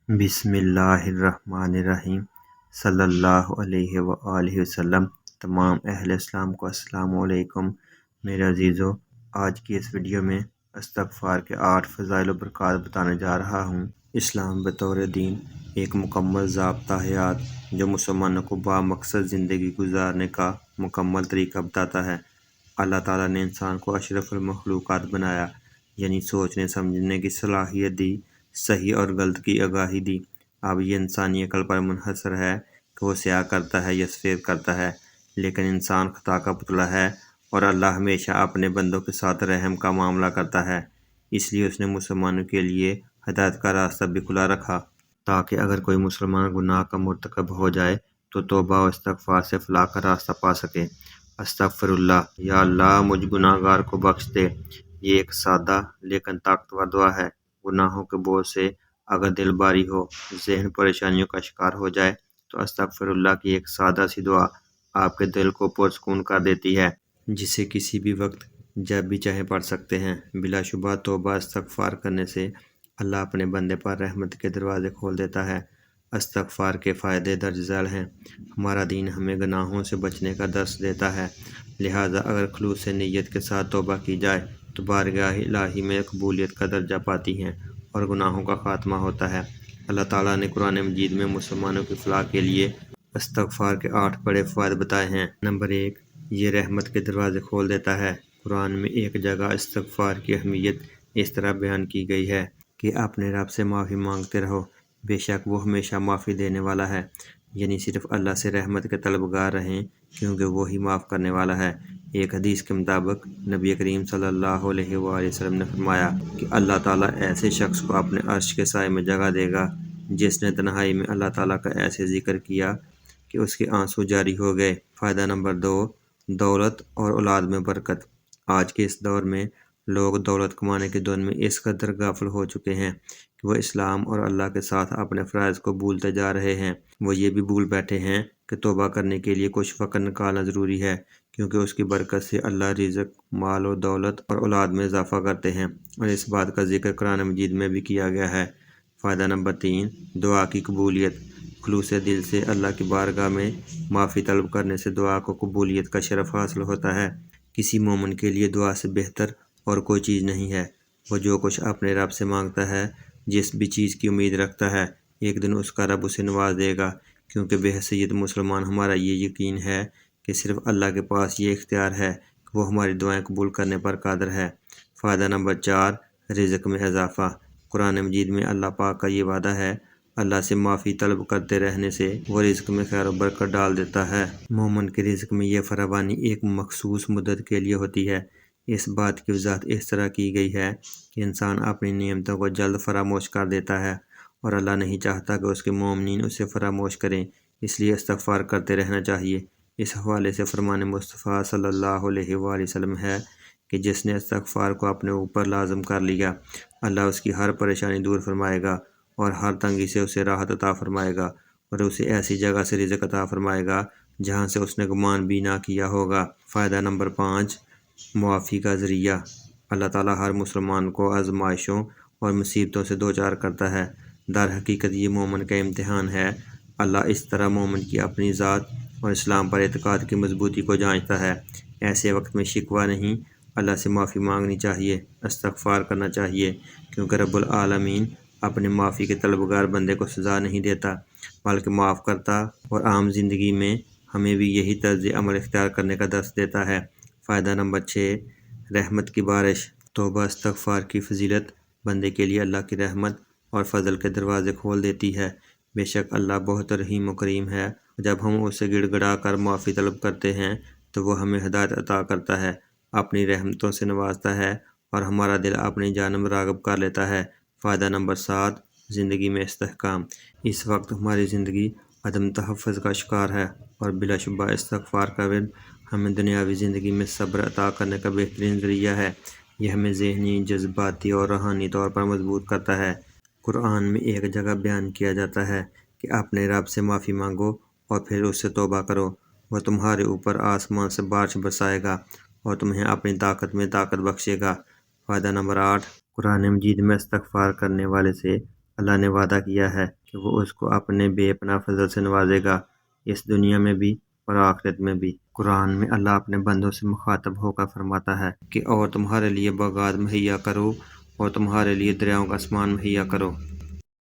بسم اللہ الرحمن الرحیم۔ صلی اللہ علیہ وآلہ وسلم۔ تمام اہل اسلام کو السلام علیکم۔ میرے عزیزو، آج کی اس ویڈیو میں استغفار کے 8 فضائل و برکات بتانے جا رہا ہوں۔ اسلام بطور دین ایک مکمل ضابطہ حیات جو مسلمانوں کو بامقصد زندگی گزارنے کا مکمل طریقہ بتاتا ہے۔ اللہ تعالیٰ نے انسان کو اشرف المخلوقات بنایا، یعنی سوچنے سمجھنے کی صلاحیت دی، صحیح اور غلط کی آگاہی دی۔ اب یہ انسانی عقل پر منحصر ہے کہ وہ سیاہ کرتا ہے یا سفید کرتا ہے، لیکن انسان خطا کا پتلا ہے اور اللہ ہمیشہ اپنے بندوں کے ساتھ رحم کا معاملہ کرتا ہے۔ اس لیے اس نے مسلمانوں کے لیے ہدایت کا راستہ بھی کھلا رکھا، تاکہ اگر کوئی مسلمان گناہ کا مرتکب ہو جائے تو توبہ و استغفار سے فلاح کا راستہ پا سکے۔ استغفر اللہ، یا اللہ مجھ گناہ گار کو بخش دے، یہ ایک سادہ لیکن طاقتور دعا ہے۔ گناہوں کے بوجھ سے اگر دل باری ہو، ذہن پریشانیوں کا شکار ہو جائے تو استغفر اللہ کی ایک سادہ سی دعا آپ کے دل کو پرسکون کر دیتی ہے، جسے کسی بھی وقت جب بھی چاہے پڑھ سکتے ہیں۔ بلا شبہ توبہ استغفار کرنے سے اللہ اپنے بندے پر رحمت کے دروازے کھول دیتا ہے۔ استغفار کے فائدے درج ذیل ہیں۔ ہمارا دین ہمیں گناہوں سے بچنے کا درس دیتا ہے، لہٰذا اگر خلوص نیت کے ساتھ توبہ کی جائے تو بارگاہ الہی میں قبولیت کا درجہ پاتی ہیں اور گناہوں کا خاتمہ ہوتا ہے۔ اللہ تعالیٰ نے قرآن مجید میں مسلمانوں کی فلاح کے لیے استغفار کے 8 بڑے فوائد بتائے ہیں۔ نمبر 1، یہ رحمت کے دروازے کھول دیتا ہے۔ قرآن میں ایک جگہ استغفار کی اہمیت اس طرح بیان کی گئی ہے کہ اپنے رب سے معافی مانگتے رہو، بے شک وہ ہمیشہ معافی دینے والا ہے، یعنی صرف اللہ سے رحمت کے طلبگار رہیں کیونکہ وہی معاف کرنے والا ہے۔ ایک حدیث کے مطابق نبی کریم صلی اللہ علیہ وآلہ وسلم نے فرمایا کہ اللہ تعالیٰ ایسے شخص کو اپنے عرش کے سائے میں جگہ دے گا جس نے تنہائی میں اللہ تعالیٰ کا ایسے ذکر کیا کہ اس کے آنسو جاری ہو گئے۔ فائدہ نمبر 2، دولت اور اولاد میں برکت۔ آج کے اس دور میں لوگ دولت کمانے کی دھن میں اس قدر غافل ہو چکے ہیں کہ وہ اسلام اور اللہ کے ساتھ اپنے فرائض کو بھولتے جا رہے ہیں۔ وہ یہ بھی بھول بیٹھے ہیں کہ توبہ کرنے کے لیے کچھ وقت نکالنا ضروری ہے، کیونکہ اس کی برکت سے اللہ رزق، مال و دولت اور اولاد میں اضافہ کرتے ہیں، اور اس بات کا ذکر قرآن مجید میں بھی کیا گیا ہے۔ فائدہ نمبر 3، دعا کی قبولیت۔ خلوص دل سے اللہ کی بارگاہ میں معافی طلب کرنے سے دعا کو قبولیت کا شرف حاصل ہوتا ہے۔ کسی مومن کے لیے دعا سے بہتر اور کوئی چیز نہیں ہے۔ وہ جو کچھ اپنے رب سے مانگتا ہے، جس بھی چیز کی امید رکھتا ہے، ایک دن اس کا رب اسے نواز دے گا، کیونکہ بحیثیت مسلمان ہمارا یہ یقین ہے کہ صرف اللہ کے پاس یہ اختیار ہے کہ وہ ہماری دعائیں قبول کرنے پر قادر ہے۔ فائدہ نمبر 4، رزق میں اضافہ۔ قرآن مجید میں اللہ پاک کا یہ وعدہ ہے، اللہ سے معافی طلب کرتے رہنے سے وہ رزق میں خیر و برکت ڈال دیتا ہے۔ مومن کے رزق میں یہ فراوانی ایک مخصوص مدت کے لیے ہوتی ہے۔ اس بات کی وضاحت اس طرح کی گئی ہے کہ انسان اپنی نعمتوں کو جلد فراموش کر دیتا ہے، اور اللہ نہیں چاہتا کہ اس کے مومنین اسے فراموش کریں، اس لیے استغفار کرتے رہنا چاہیے۔ اس حوالے سے فرمان مصطفیٰ صلی اللہ علیہ وآلہ وسلم ہے کہ جس نے استغفار کو اپنے اوپر لازم کر لیا، اللہ اس کی ہر پریشانی دور فرمائے گا اور ہر تنگی سے اسے راحت عطا فرمائے گا، اور اسے ایسی جگہ سے رزق عطا فرمائے گا جہاں سے اس نے گمان بھی نہ کیا ہوگا۔ فائدہ نمبر 5، معافی کا ذریعہ۔ اللہ تعالیٰ ہر مسلمان کو آزمائشوں اور مصیبتوں سے دوچار کرتا ہے۔ در حقیقت یہ مومن کا امتحان ہے۔ اللہ اس طرح مومن کی اپنی ذات اور اسلام پر اعتقاد کی مضبوطی کو جانچتا ہے۔ ایسے وقت میں شکوہ نہیں، اللہ سے معافی مانگنی چاہیے، استغفار کرنا چاہیے، کیونکہ رب العالمین اپنے معافی کے طلبگار بندے کو سزا نہیں دیتا بلکہ معاف کرتا، اور عام زندگی میں ہمیں بھی یہی طرز عمل اختیار کرنے کا درس دیتا ہے۔ فائدہ نمبر 6، رحمت کی بارش۔ توبہ استغفار کی فضیلت بندے کے لیے اللہ کی رحمت اور فضل کے دروازے کھول دیتی ہے۔ بے شک اللہ بہت رحیم و کریم ہے۔ جب ہم اسے گڑ گڑا کر معافی طلب کرتے ہیں تو وہ ہمیں ہدایت عطا کرتا ہے، اپنی رحمتوں سے نوازتا ہے اور ہمارا دل اپنی جانب راغب کر لیتا ہے۔ فائدہ نمبر 7، زندگی میں استحکام۔ اس وقت ہماری زندگی عدم تحفظ کا شکار ہے، اور بلا شبہ استغفار کا ورد ہمیں دنیاوی زندگی میں صبر عطا کرنے کا بہترین ذریعہ ہے۔ یہ ہمیں ذہنی، جذباتی اور روحانی طور پر مضبوط کرتا ہے۔ قرآن میں ایک جگہ بیان کیا جاتا ہے کہ اپنے رب سے معافی مانگو اور پھر اس سے توبہ کرو، وہ تمہارے اوپر آسمان سے بارش برسائے گا اور تمہیں اپنی طاقت میں طاقت بخشے گا۔ فائدہ نمبر 8، قرآن مجید میں استغفار کرنے والے سے اللہ نے وعدہ کیا ہے کہ وہ اس کو اپنے بے پناہ فضل سے نوازے گا، اس دنیا میں بھی اور آخرت میں بھی۔ قرآن میں اللہ اپنے بندوں سے مخاطب ہو کر فرماتا ہے کہ اور تمہارے لیے باغات مہیا کرو اور تمہارے لیے دریاؤں کا اسمان مہیا کرو۔